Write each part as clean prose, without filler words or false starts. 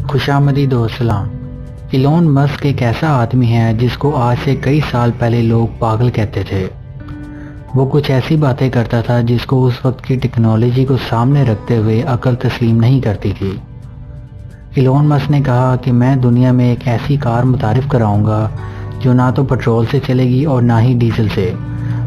खुशामदीद और सलाम। Elon Musk एक ऐसा आदमी है जिसको आज से कई साल पहले लोग पागल कहते थे। वो कुछ ऐसी बातें करता था जिसको उस वक्त की टेक्नोलॉजी को सामने रखते हुए अकल तस्लीम नहीं करती थी। इलॉन मस्क ने कहा कि मैं दुनिया में एक ऐसी कार मुतारिफ कराऊंगा जो ना तो पेट्रोल से चलेगी और ना ही डीजल से,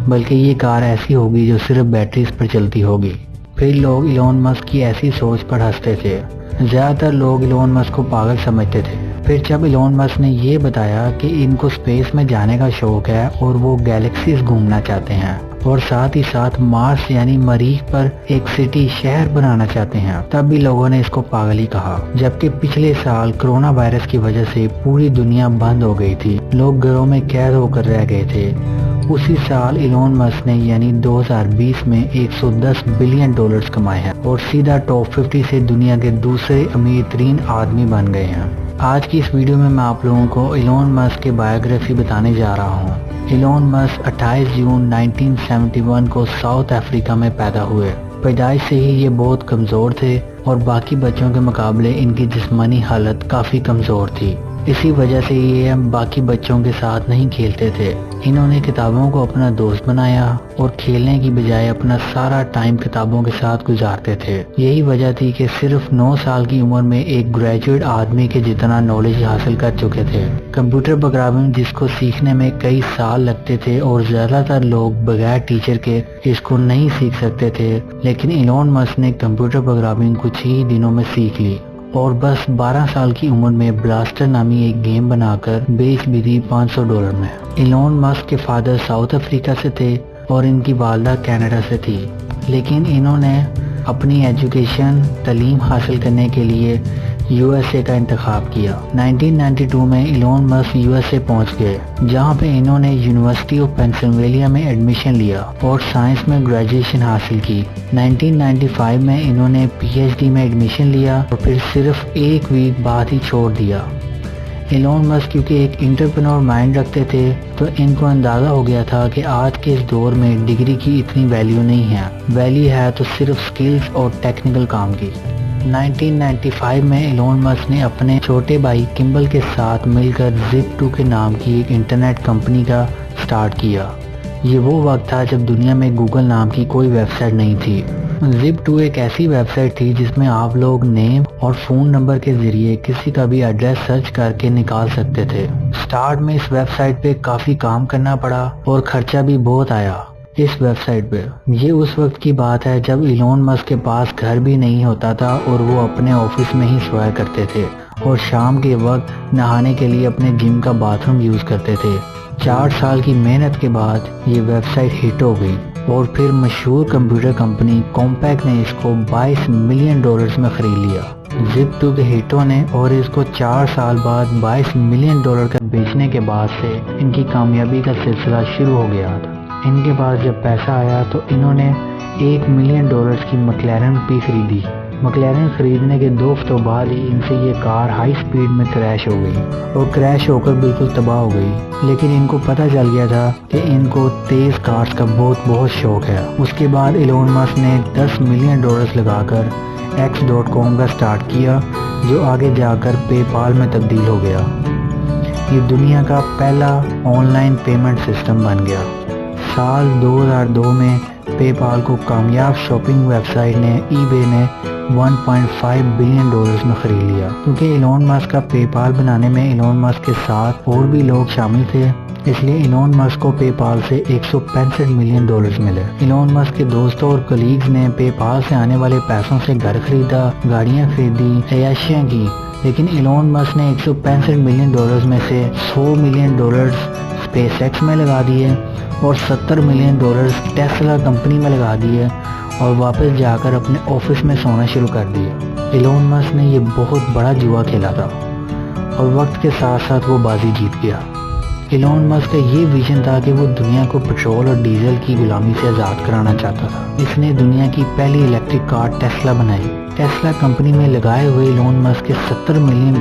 बल्कि ये कार ऐसी होगी जो सिर्फ बैटरीज पर चलती होगी। फिर लोग इलॉन मस्क की ऐसी सोच पर हंसते थे। ज़्यादातर लोग इलॉन मस्क को पागल समझते थे। फिर जब इलॉन मस्क ने ये बताया कि इनको स्पेस में जाने का शौक है और वो गैलेक्सीज घूमना चाहते हैं और साथ ही साथ मार्स यानी मरीख पर एक सिटी शहर बनाना चाहते हैं, तब भी लोगों ने इसको पागल ही कहा। जबकि पिछले साल कोरोना वायरस की वजह से पूरी दुनिया बंद हो गई थी, लोग घरों में कैद होकर रह गए थे। उसी साल इलॉन मस्क ने यानी 2020 में 110 बिलियन डॉलर्स कमाए हैं और सीधा टॉप 50 से दुनिया के दूसरे अमीर तरीन आदमी बन गए हैं। आज की इस वीडियो में मैं आप लोगों को इलॉन मस्क की बायोग्राफी बताने जा रहा हूँ। इलॉन मस्क 28 जून 1971 को साउथ अफ्रीका में पैदा हुए। पैदाइश से ही ये बहुत कमज़ोर थे और बाकी बच्चों के मुकाबले इनकी जिस्मानी हालत काफ़ी कमज़ोर थी। इसी वजह से ये बाकी बच्चों के साथ नहीं खेलते थे। इन्होंने किताबों को अपना दोस्त बनाया और खेलने की बजाय अपना सारा टाइम किताबों के साथ गुजारते थे। यही वजह थी कि सिर्फ 9 साल की उम्र में एक ग्रेजुएट आदमी के जितना नॉलेज हासिल कर चुके थे। कंप्यूटर प्रोग्रामिंग जिसको सीखने में कई साल लगते थे और ज़्यादातर लोग बगैर टीचर के इसको नहीं सीख सकते थे, लेकिन इलॉन मस्क ने कंप्यूटर प्रोग्रामिंग कुछ ही दिनों में सीख ली और बस 12 साल की उम्र में ब्लास्टर नामी एक गेम बनाकर बेच भी दी $500 में। इलॉन मस्क के फादर साउथ अफ्रीका से थे और इनकी वालदा कनाडा से थी, लेकिन इन्होंने अपनी एजुकेशन तालीम हासिल करने के लिए यूएसए का इंतखाब किया। 1992 में इलॉन मस्क यूएसए पहुंच गए, जहां पे इन्होंने यूनिवर्सिटी ऑफ पेंसिल्वेनिया में एडमिशन लिया और साइंस में ग्रेजुएशन हासिल की। 1995 में इन्होंने पीएचडी में एडमिशन लिया और फिर सिर्फ एक वीक बाद ही छोड़ दिया। इलॉन मस्क क्योंकि एक एंटरप्रेन्योर माइंड रखते थे, तो इनको अंदाज़ा हो गया था कि आज के इस दौर में डिग्री की इतनी वैल्यू नहीं है, वैल्यू है तो सिर्फ स्किल्स और टेक्निकल काम की। 1995 में इलॉन मस्क ने अपने छोटे भाई किम्बल के साथ मिलकर Zip2 के नाम की एक इंटरनेट कंपनी का स्टार्ट किया। ये वो वक्त था जब दुनिया में गूगल नाम की कोई वेबसाइट नहीं थी। Zip2 एक ऐसी वेबसाइट थी जिसमें आप लोग नेम और फ़ोन नंबर के ज़रिए किसी का भी एड्रेस सर्च करके निकाल सकते थे। स्टार्ट में इस वेबसाइट पे काफ़ी काम करना पड़ा और खर्चा भी बहुत आया इस वेबसाइट पे। ये उस वक्त की बात है जब इलॉन मस्क के पास घर भी नहीं होता था और वो अपने ऑफिस में ही सोया करते थे और शाम के वक्त नहाने के लिए अपने जिम का बाथरूम यूज़ करते थे। 4 साल की मेहनत के बाद ये वेबसाइट हिट हो गई और फिर मशहूर कंप्यूटर कंपनी कॉम्पैक ने इसको $22 मिलियन में ख़रीद लिया। Zip2 के हिटों ने और इसको 4 साल बाद $22 मिलियन का बेचने के बाद से इनकी कामयाबी का सिलसिला शुरू हो गया था। इनके पास जब पैसा आया तो इन्होंने $1 मिलियन की मैक्लेरन भी खरीदी। मैक्लेरन खरीदने के 2 हफ्तों बाद ही इनसे ये कार हाई स्पीड में क्रैश हो गई और क्रैश होकर बिल्कुल तबाह हो गई। लेकिन इनको पता चल गया था कि इनको तेज़ कार्स का बहुत शौक है। उसके बाद इलॉन मस्क ने $10 मिलियन लगाकर X.com का स्टार्ट किया, जो आगे जाकर पेपाल में तब्दील हो गया। ये दुनिया का पहला ऑनलाइन पेमेंट सिस्टम बन गया। साल 2002 में पेपाल को कामयाब शॉपिंग वेबसाइट ने eBay ने $1.5 बिलियन में ख़रीद लिया। क्योंकि इलॉन मस्क का पेपाल बनाने में इलॉन मस्क के साथ और भी लोग शामिल थे, इसलिए इलॉन मस्क को पेपाल से $165 मिलियन मिले। इलॉन मस्क के दोस्तों और कलीग्स ने पेपाल से आने वाले पैसों से घर खरीदा, गाड़ियाँ खरीदी, अय्याशियाँ की, लेकिन इलॉन मस्क ने $165 मिलियन में से $100 मिलियन स्पेसएक्स में लगा दिए और $70 मिलियन टेस्ला कंपनी में लगा दिए और वापस जाकर अपने ऑफिस में सोना शुरू कर दिया। इलॉन मस्क ने ये बहुत बड़ा जुआ खेला था और वक्त के साथ साथ वो बाजी जीत गया। इलॉन मस्क का ये विजन था कि वो दुनिया को पेट्रोल और डीजल की गुलामी से आज़ाद कराना चाहता था। इसने दुनिया की पहली इलेक्ट्रिक कार टेस्ला बनाई। टेस्ला कंपनी में लगाए हुए इलॉन मस्क के $70 मिलियन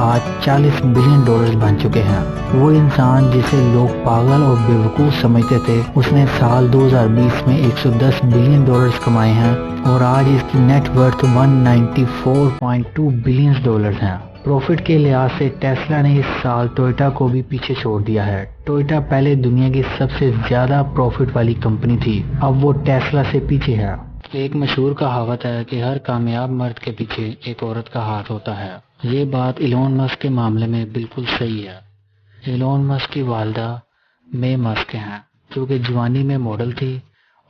आज $40 बिलियन बन चुके हैं। वो इंसान जिसे लोग पागल और बेवकूफ़ समझते थे, उसने साल 2020 में $110 बिलियन कमाए हैं और आज इसकी नेट वर्थ $194.2 बिलियन हैं। پروفٹ کے لحاظ سے ٹیسلا نے اس سال ٹویوٹا کو بھی پیچھے چھوڑ دیا ہے۔ ٹویوٹا پہلے دنیا کی سب سے زیادہ پروفٹ والی کمپنی تھی، اب وہ ٹیسلا سے پیچھے ہے۔ ایک مشہور کہاوت ہے کہ ہر کامیاب مرد کے پیچھے ایک عورت کا ہاتھ ہوتا ہے۔ یہ بات ایلون مسک کے معاملے میں بالکل صحیح ہے۔ ایلون مسک کی والدہ مے مسک ہیں، جو کہ جوانی میں ماڈل تھی،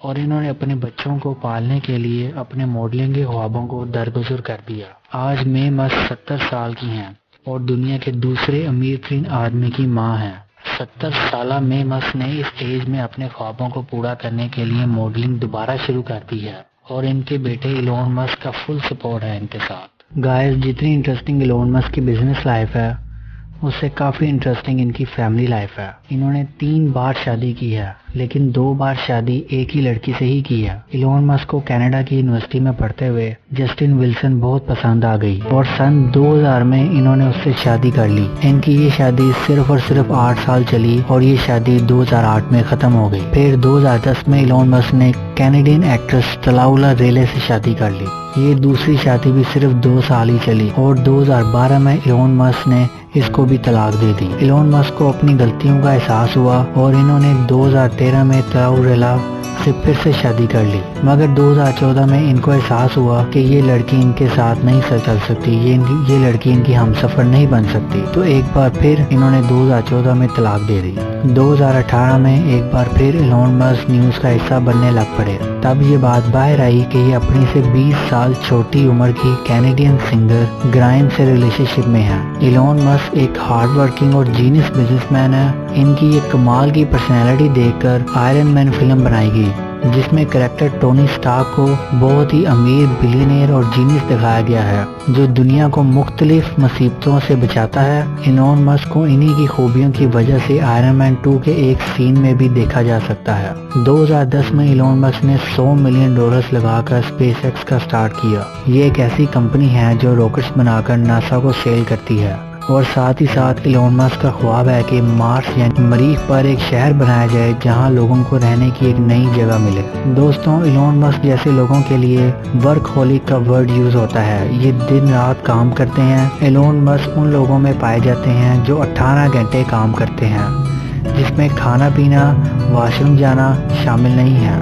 اور انہوں نے اپنے بچوں کو پالنے کے لیے اپنے ماڈلنگ کے خوابوں کو درگزر کر دیا۔ آج مے مسک 70 سال کی ہیں اور دنیا کے دوسرے امیر ترین آدمی کی ماں ہیں۔ 70 سالہ مے مسک نے اس ایج میں اپنے خوابوں کو پورا کرنے کے لیے ماڈلنگ دوبارہ شروع کر دی ہے، اور ان کے بیٹے ایلون مسک کا فل سپورٹ ہے ان کے ساتھ۔ گائز، جتنی انٹرسٹنگ ایلون مسک کی بزنس لائف ہے، اس سے کافی انٹرسٹنگ ان کی فیملی لائف ہے۔ انہوں نے 3 بار شادی کی ہے، لیکن 2 بار شادی ایک ہی لڑکی سے ہی کی ہے۔ ایلون مسک کو کینیڈا کی یونیورسٹی میں پڑھتے ہوئے جسٹن ولسن بہت پسند آ گئی، اور سن 2000 میں انہوں نے اس سے شادی کر لی۔ ان کی یہ شادی صرف اور صرف 8 سال چلی، اور یہ شادی 2008 میں ختم ہو گئی۔ پھر 2010 میں ایلون مسک نے کینیڈین ایکٹریس تلاولا ریلے سے شادی کر لی۔ یہ دوسری شادی بھی صرف 2 سال ہی چلی، اور 2012 میں ایلون مسک نے اس کو بھی طلاق دے دی۔ ایلون مسک کو اپنی غلطیوں کا احساس ہوا، اور انہوں نے 2013 میں تلاولا سے پھر سے شادی کر لی، مگر 2014 میں ان کو احساس ہوا کہ یہ لڑکی ان کے ساتھ نہیں چل سکتی، یہ لڑکی ان کی ہمسفر نہیں بن سکتی، تو ایک بار پھر انہوں نے 2014 میں طلاق دے دی۔ 2018 میں ایک بار پھر ایلون مسک نیوز کا حصہ بننے لگ پڑے۔ تب یہ بات باہر آئی کہ یہ اپنی سے 20 سال چھوٹی عمر کی کینیڈین سنگر گرائم سے ریلیشن شپ میں ہے۔ ایلون مسک ایک ہارڈ ورکنگ اور جینیس بزنس مین ہے۔ ان کی یہ کمال کی پرسنالٹی دیکھ کر آئرن مین فلم بنائی گئی، جس میں کریکٹر ٹونی سٹارک کو بہت ہی امیر بلینئر اور جینیس دکھایا گیا ہے، جو دنیا کو مختلف مصیبتوں سے بچاتا ہے۔ ایلون مسک کو انہی کی خوبیوں کی وجہ سے آئرن مین 2 کے ایک سین میں بھی دیکھا جا سکتا ہے۔ 2010 میں ایلون مسک نے $100 ملین لگا کر اسپیس ایکس کا سٹارٹ کیا۔ یہ ایک ایسی کمپنی ہے جو راکٹس بنا کر ناسا کو سیل کرتی ہے، اور ساتھ ہی ساتھ ایلون مسک کا خواب ہے کہ مارس یعنی مریخ پر ایک شہر بنایا جائے جہاں لوگوں کو رہنے کی ایک نئی جگہ ملے۔ دوستوں، ایلون مسک جیسے لوگوں کے لیے ورک ہولک کا ورڈ یوز ہوتا ہے۔ یہ دن رات کام کرتے ہیں۔ ایلون مسک ان لوگوں میں پائے جاتے ہیں جو 18 گھنٹے کام کرتے ہیں، جس میں کھانا پینا، واش روم جانا شامل نہیں ہے۔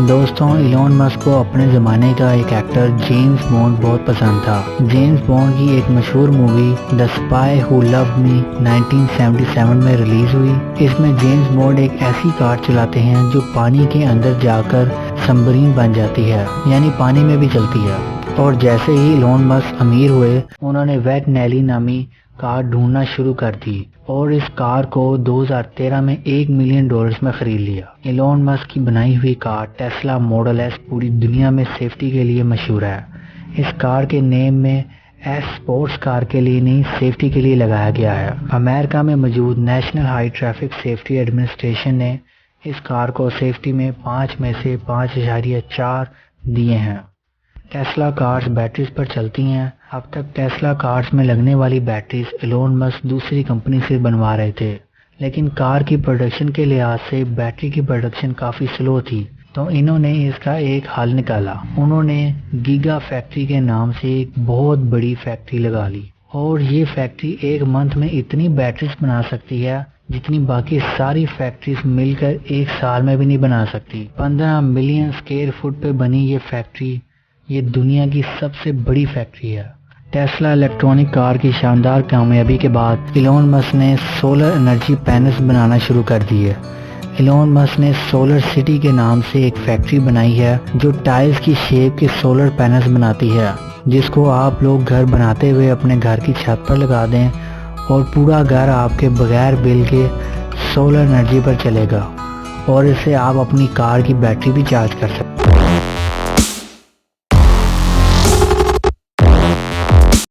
دوستوں، ایلون مسک کو اپنے زمانے کا ایک ایکٹر جیمز بانڈ بہت پسند تھا۔ جیمز بانڈ کی ایک مشہور مووی دی اسپائی ہو لوڈ می 1977 میں ریلیز ہوئی۔ اس میں جیمز بانڈ ایک ایسی کار چلاتے ہیں جو پانی کے اندر جا کر سبمرین بن جاتی ہے، یعنی پانی میں بھی چلتی ہے۔ اور جیسے ہی ایلون مسک امیر ہوئے، انہوں نے ویٹ نیلی نامی کار ڈھونڈنا شروع کر دی، اور اس کار کو 2013 میں $1 ملین میں خرید لیا۔ ایلون مسک کی بنائی ہوئی کار ٹیسلا ماڈل ایس پوری دنیا میں سیفٹی کے لیے مشہور ہے۔ اس کار کے نیم میں ایس اسپورٹس کار کے لیے نہیں، سیفٹی کے لیے لگایا گیا ہے۔ امریکہ میں موجود national high traffic safety administration نے اس کار کو سیفٹی میں 5 میں سے 5.4 دیے ہیں۔ ٹیسلا کارز بیٹریز پر چلتی ہیں۔ اب تک ٹیسلا کارز میں لگنے والی بیٹریز ایلون مسک دوسری کمپنی سے بنوا رہے تھے، لیکن کار کی پروڈکشن کے لحاظ سے بیٹری کی پروڈکشن کافی سلو تھی، تو انہوں نے اس کا ایک حل نکالا۔ انہوں نے گیگا فیکٹری کے نام سے ایک بہت بڑی فیکٹری لگا لی، اور یہ فیکٹری ایک منتھ میں اتنی بیٹریز بنا سکتی ہے جتنی باقی ساری فیکٹریز مل کر ایک سال میں بھی نہیں بنا سکتی۔ 15 ملین اسکوائر فٹ پہ بنی یہ فیکٹری یہ دنیا کی سب سے بڑی فیکٹری ہے۔ ٹیسلا الیکٹرونک کار کی شاندار کامیابی کے بعد ایلون مسک نے سولر انرجی پینلز بنانا شروع کر دیے۔ ایلون مسک نے سولر سٹی کے نام سے ایک فیکٹری بنائی ہے جو ٹائلز کی شیپ کے سولر پینلز بناتی ہے، جس کو آپ لوگ گھر بناتے ہوئے اپنے گھر کی چھت پر لگا دیں، اور پورا گھر آپ کے بغیر بل کے سولر انرجی پر چلے گا، اور اس سے آپ اپنی کار کی بیٹری بھی چارج کر سکتے ہیں۔